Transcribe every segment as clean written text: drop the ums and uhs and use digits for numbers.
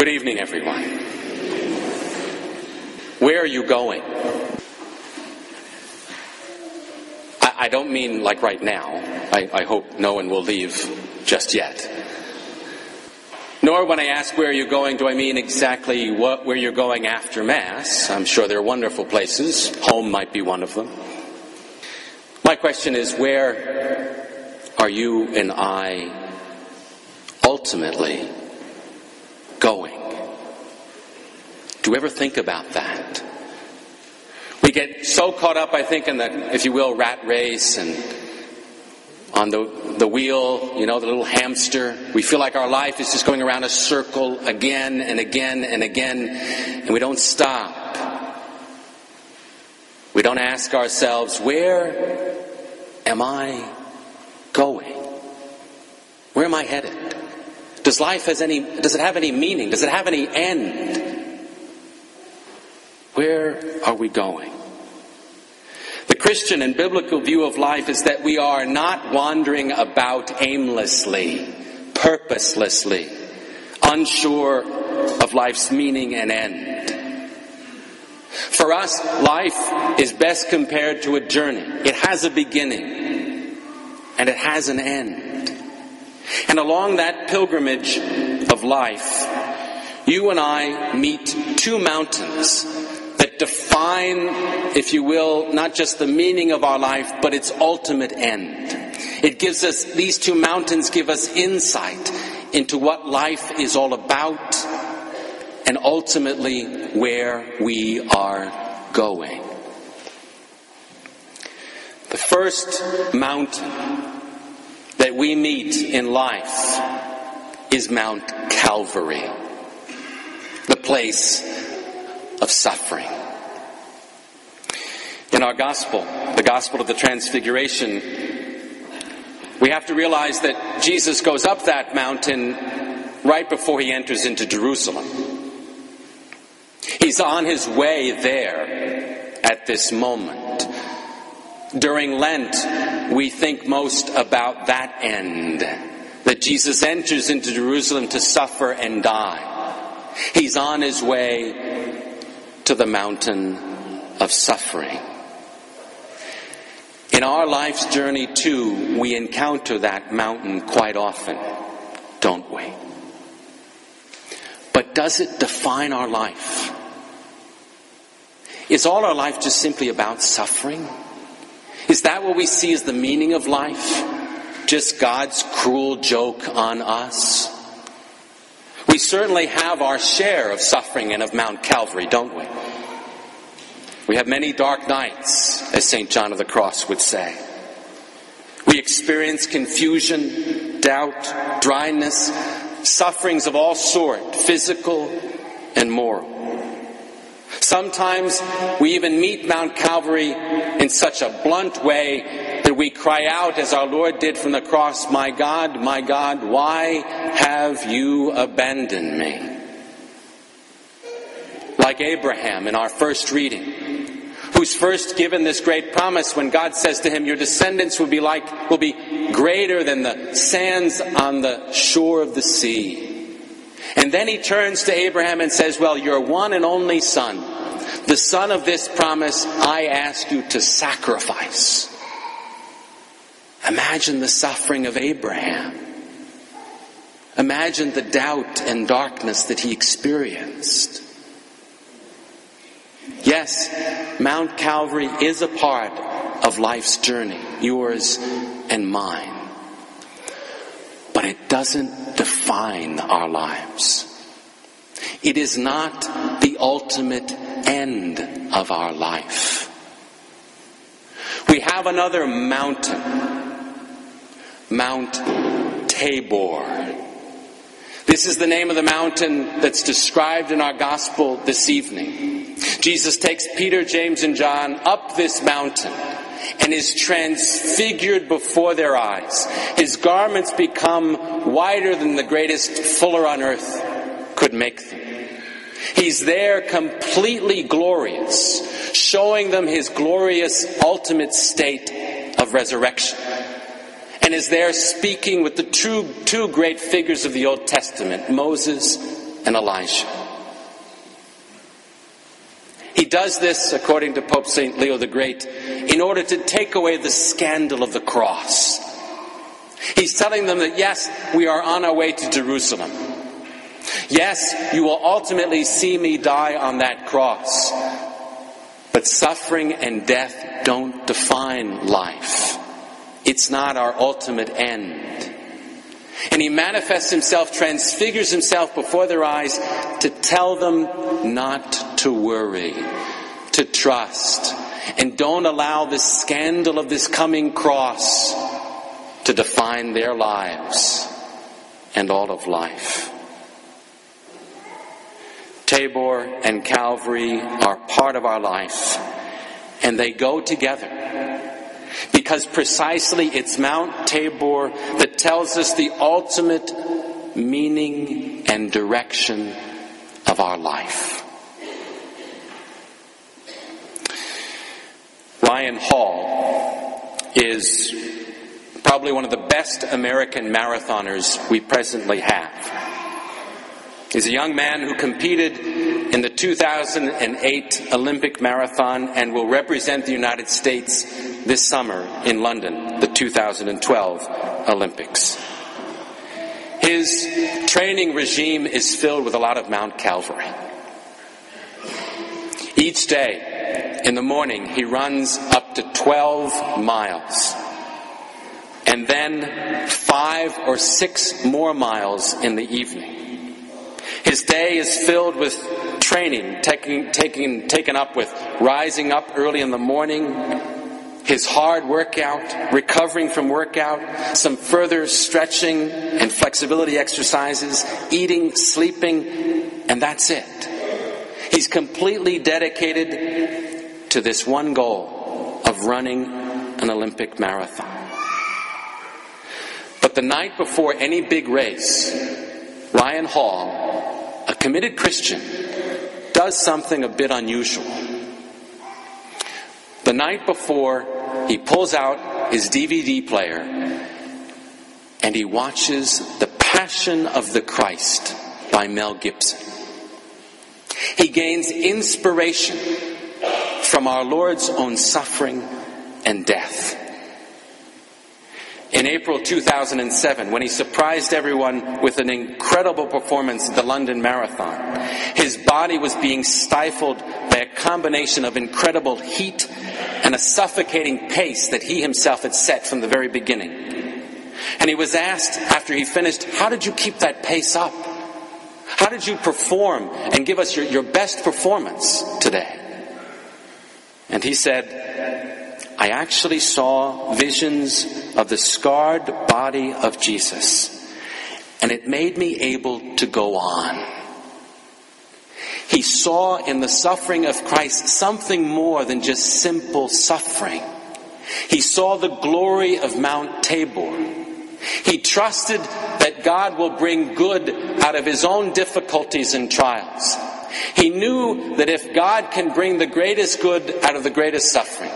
Good evening, everyone. Where are you going? I don't mean like right now. I hope no one will leave just yet. Nor when I ask where are you going, do I mean exactly where you're going after Mass. I'm sure there are wonderful places. Home might be one of them. My question is, where are you and I ultimately going? Do you ever think about that? We get so caught up, I think, in the, if you will, rat race and on the wheel, the little hamster. We feel like our life is just going around a circle again and again and again, and we don't stop. We don't ask ourselves, where am I going? Where am I headed? Does it have any meaning? Does it have any end? Where are we going? The Christian and biblical view of life is that we are not wandering about aimlessly, purposelessly, unsure of life's meaning and end. For us, life is best compared to a journey. It has a beginning, and it has an end. And along that pilgrimage of life, you and I meet two mountains that define, if you will, not just the meaning of our life, but its ultimate end. These two mountains give us insight into what life is all about and ultimately where we are going. The first mountain that we meet in life is Mount Calvary, the place of suffering. In our gospel, the gospel of the Transfiguration, we have to realize that Jesus goes up that mountain right before he enters into Jerusalem. He's on his way there at this moment. During Lent, we think most about that end, that Jesus enters into Jerusalem to suffer and die. He's on his way to the mountain of suffering. In our life's journey, too, we encounter that mountain quite often, don't we? But does it define our life? Is all our life just simply about suffering? Is that what we see as the meaning of life? Just God's cruel joke on us? We certainly have our share of suffering and of Mount Calvary, don't we? We have many dark nights, as St. John of the Cross would say. We experience confusion, doubt, dryness, sufferings of all sort, physical and moral. Sometimes we even meet Mount Calvary in such a blunt way that we cry out, as our Lord did from the cross, my God, why have you abandoned me?" Like Abraham in our first reading, who's first given this great promise when God says to him, "Your descendants will be greater than the sands on the shore of the sea." And then he turns to Abraham and says, "Well, your one and only son, the son of this promise, I ask you to sacrifice." Imagine the suffering of Abraham. Imagine the doubt and darkness that he experienced. Yes, Mount Calvary is a part of life's journey, yours and mine. But it doesn't define our lives. It is not the ultimate end of our life. We have another mountain, Mount Tabor. This is the name of the mountain that's described in our gospel this evening. Jesus takes Peter, James, and John up this mountain and is transfigured before their eyes. His garments become whiter than the greatest fuller on earth could make them. He's there completely glorious, showing them his glorious ultimate state of resurrection. And is there speaking with the two great figures of the Old Testament, Moses and Elijah. He does this, according to Pope St. Leo the Great, in order to take away the scandal of the cross. He's telling them that, yes, we are on our way to Jerusalem. Yes, you will ultimately see me die on that cross. But suffering and death don't define life. It's not our ultimate end. And he manifests himself, transfigures himself before their eyes to tell them not to worry, to trust, and don't allow the scandal of this coming cross to define their lives and all of life. Tabor and Calvary are part of our life, and they go together. Because precisely it's Mount Tabor that tells us the ultimate meaning and direction of our life. Ryan Hall is probably one of the best American marathoners we presently have. He's a young man who competed in the 2008 Olympic Marathon and will represent the United States this summer in London, the 2012 Olympics. His training regime is filled with a lot of Mount Calvary. Each day, in the morning, he runs up to 12 miles. And then 5 or 6 more miles in the evening. His day is filled with training, taken up with rising up early in the morning, his hard workout, recovering from workout, some further stretching and flexibility exercises, eating, sleeping, and that's it. He's completely dedicated to this one goal of running an Olympic marathon. But the night before any big race, Ryan Hall, a committed Christian, does something a bit unusual. The night before, he pulls out his DVD player and he watches The Passion of the Christ by Mel Gibson. He gains inspiration from our Lord's own suffering and death. In April 2007, when he surprised everyone with an incredible performance at the London Marathon, his body was being stifled by a combination of incredible heat and a suffocating pace that he himself had set from the very beginning. And he was asked after he finished, how did you keep that pace up? How did you perform and give us your best performance today? And he said, I actually saw visions of the scarred body of Jesus, and it made me able to go on. He saw in the suffering of Christ something more than just simple suffering. He saw the glory of Mount Tabor. He trusted that God will bring good out of his own difficulties and trials. He knew that if God can bring the greatest good out of the greatest suffering,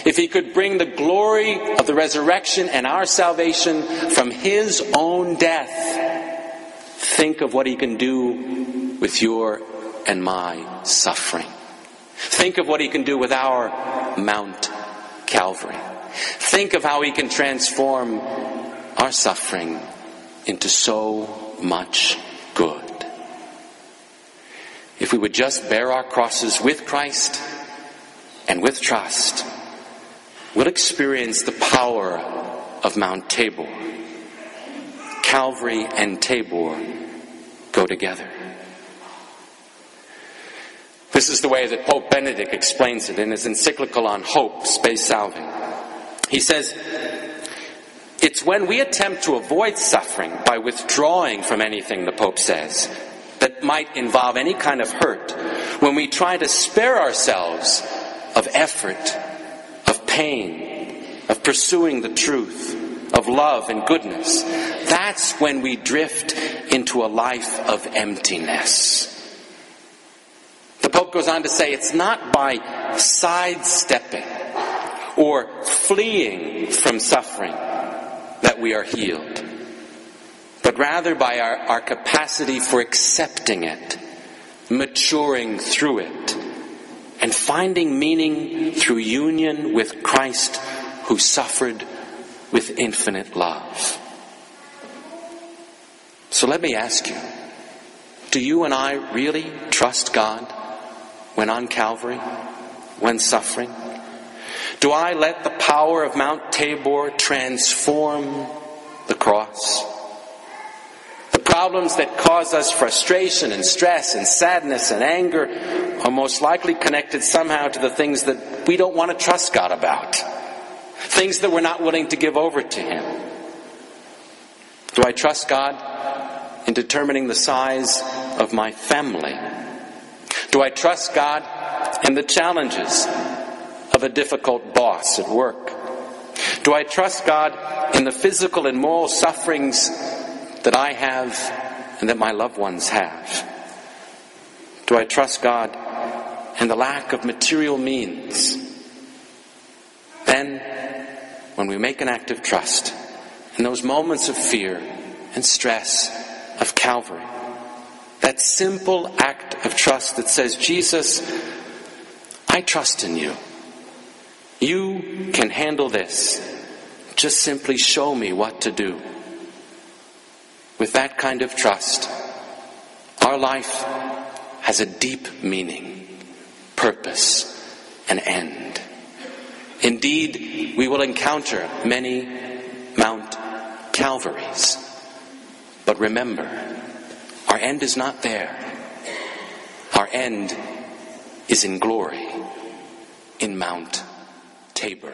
if he could bring the glory of the resurrection and our salvation from his own death, think of what he can do with your and my suffering. Think of what he can do with our Mount Calvary. Think of how he can transform our suffering into so much good. If we would just bear our crosses with Christ and with trust, we'll experience the power of Mount Tabor. Calvary and Tabor go together. This is the way that Pope Benedict explains it in his encyclical on hope, Spe Salvi. He says, it's when we attempt to avoid suffering by withdrawing from anything, the Pope says, that might involve any kind of hurt, when we try to spare ourselves of effort, of pain, of pursuing the truth, of love and goodness, that's when we drift into a life of emptiness. The Pope goes on to say it's not by sidestepping or fleeing from suffering that we are healed. but rather by our capacity for accepting it, maturing through it, and finding meaning through union with Christ who suffered with infinite love. So let me ask you, do you and I really trust God when on Calvary, when suffering? Do I let the power of Mount Tabor transform the cross? The problems that cause us frustration and stress and sadness and anger are most likely connected somehow to the things that we don't want to trust God about. Things that we're not willing to give over to Him. Do I trust God in determining the size of my family? Do I trust God in the challenges of a difficult boss at work? Do I trust God in the physical and moral sufferings that I have and that my loved ones have? Do I trust God in the lack of material means? Then, when we make an act of trust, in those moments of fear and stress of Calvary, that simple act of trust that says, Jesus, I trust in you. You can handle this. Just simply show me what to do. With that kind of trust, our life has a deep meaning, purpose, and end. Indeed, we will encounter many Mount Calvaries. But remember, our end is not there. Our end is in glory, in Mount Tabor.